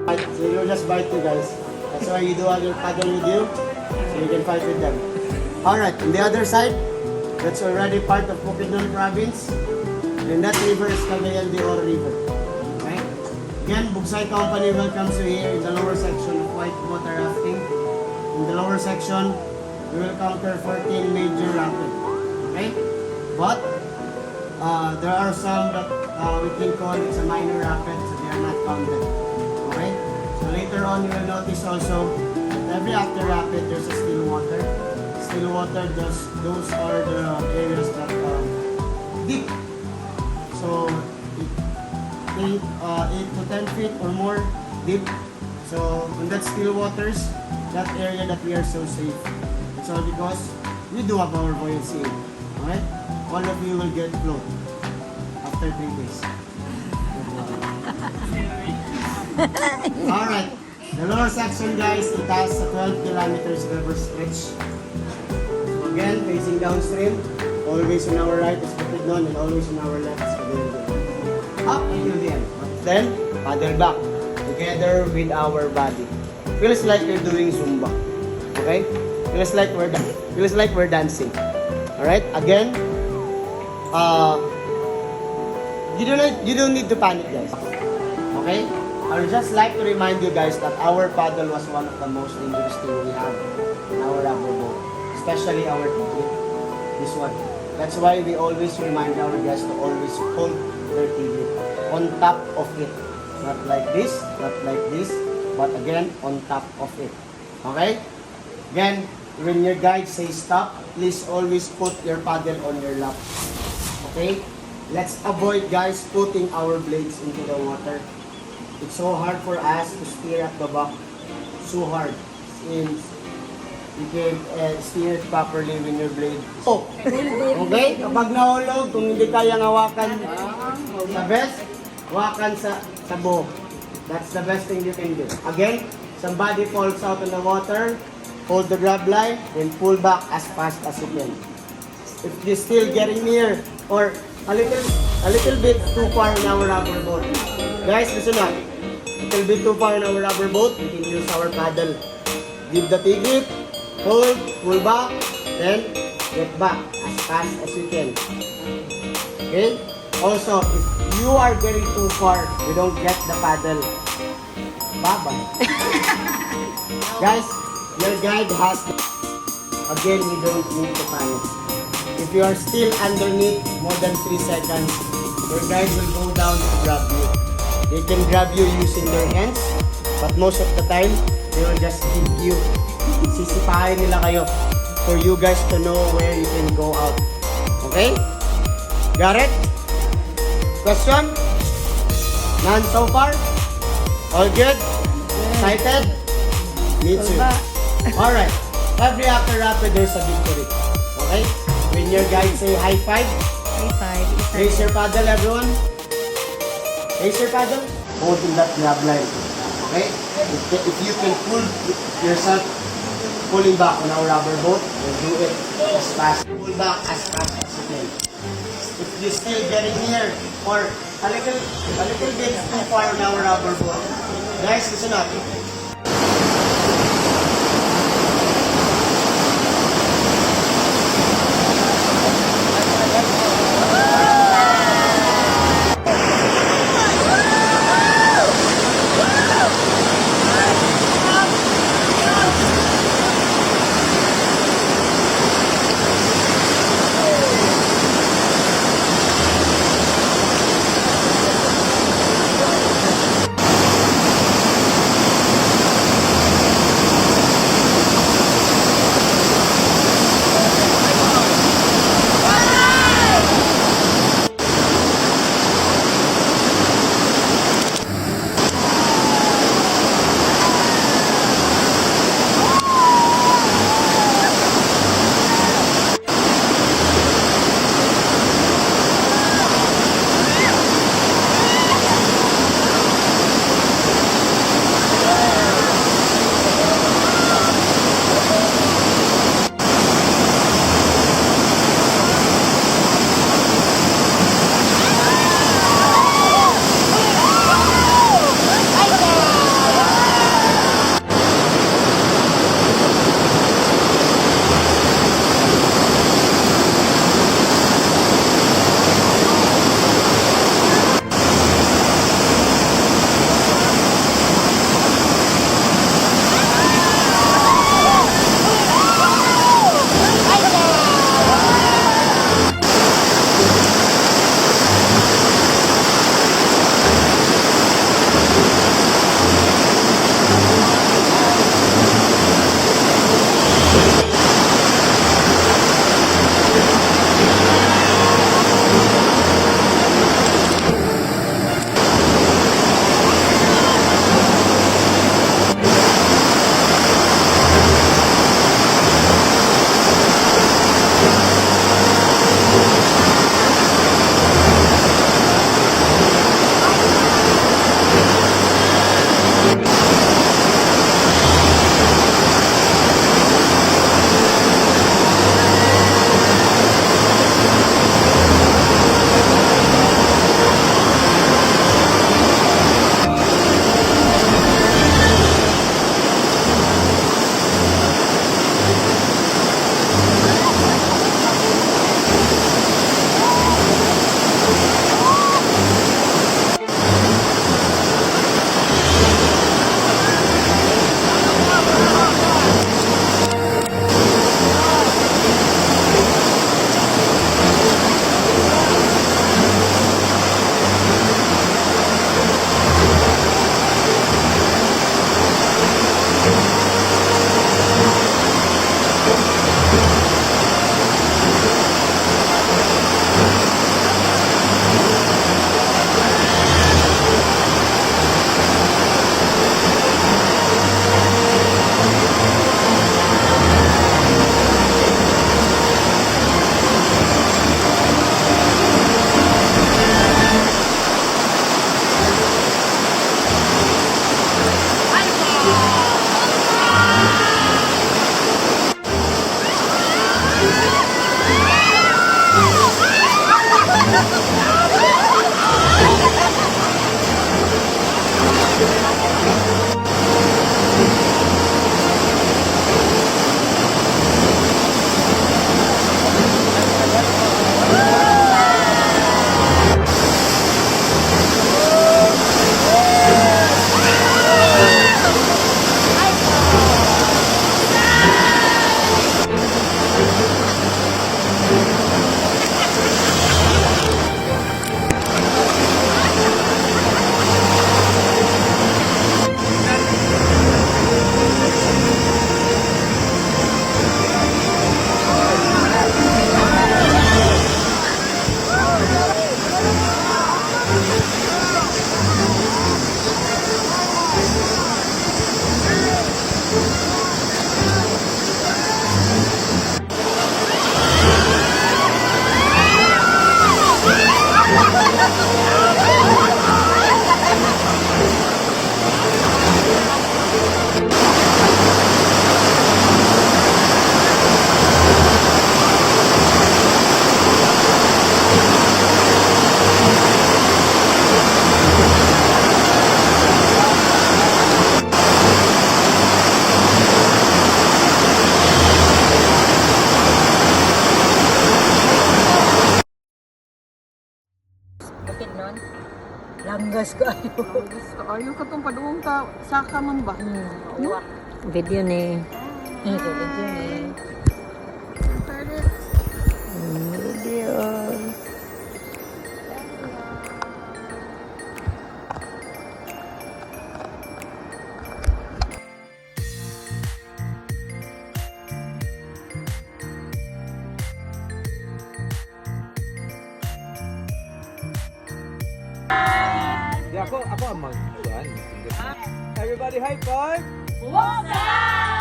So you'll just bite you guys. That's why you do have your paddle with you, so you can fight with them. Alright, on the other side, that's already part of Bukidnon province. And that river is Cagayan de Oro River. Okay? Again, Bugsay Company welcomes you here in the lower section of whitewater rafting. In the lower section, we will counter 14 major rapids. Okay? But, there are some that we can call it's a minor rapid, so they are not counted. Okay? So later on, you will notice also that every after rapid, there's a still water. Still water, those are the areas that are deep. So, 8 to 10 feet or more deep. So, in that still waters, that area that we are so safe. It's all because we do have our buoyancy. Alright? All of you will get float after 3 days. Alright. The lower section, guys, it has a 12 kilometers river stretch. So again, facing downstream, always on our right is Bukidnon and always on our left is Cagayan. Up until the end. Then, paddle back together with our body. Feels like you're doing Zumba. Okay? Feels like we're dancing. Alright? Again, you don't need to panic, guys. Okay? I would just like to remind you guys that our paddle was one of the most dangerous things we have in our rubber boat. Especially our ticket. This one. That's why we always remind our guests to always hold their ticket on top of it. Not like this, but again, on top of it. Okay? Again, when your guide says stop, please always put your paddle on your lap. Okay? Let's avoid, guys, putting our blades into the water. It's so hard for us to steer at the back. So hard. Since you can steer it properly when your blade. Oh! Okay? Kapag nahulog, kung hindi kayang hawakan sa vest, hawakan sa buhok. That's the best thing you can do. Again, somebody falls out in the water, hold the grab line, then pull back as fast as you can. If you're still getting near or a little bit too far in our rubber boat. Guys, listen up. A little bit too far in our rubber boat, we can use our paddle. Give the ticket, hold, pull back, then get back as fast as you can. Okay? Also, if you are getting too far, you don't get the paddle. Bye-bye. Guys, your guide has to... Again, you don't need to panic. If you are still underneath more than 3 seconds, your guide will go down to grab you. They can grab you using their hands, but most of the time, they will just keep you. Sisipahin nila kayo for you guys to know where you can go out. Okay? Got it? Question? None so far? All good? Excited? Me too. Alright. Every after rapid, there's a victory. Okay? When your guide say high five, raise your paddle, everyone. Raise your paddle. Holding that grab line. Okay? If you can pull yourself pulling back on our rubber boat, then do it as fast. Pull back as fast as you can. If you're still getting near or a little bit too far on our rubber boat, guys, listen up. Gusto. Ayaw ka tong paduong ka. Saka man ba? No? Video ni. Started. Video. Di ako ang mag-kuhan. Everybody high five! What's up?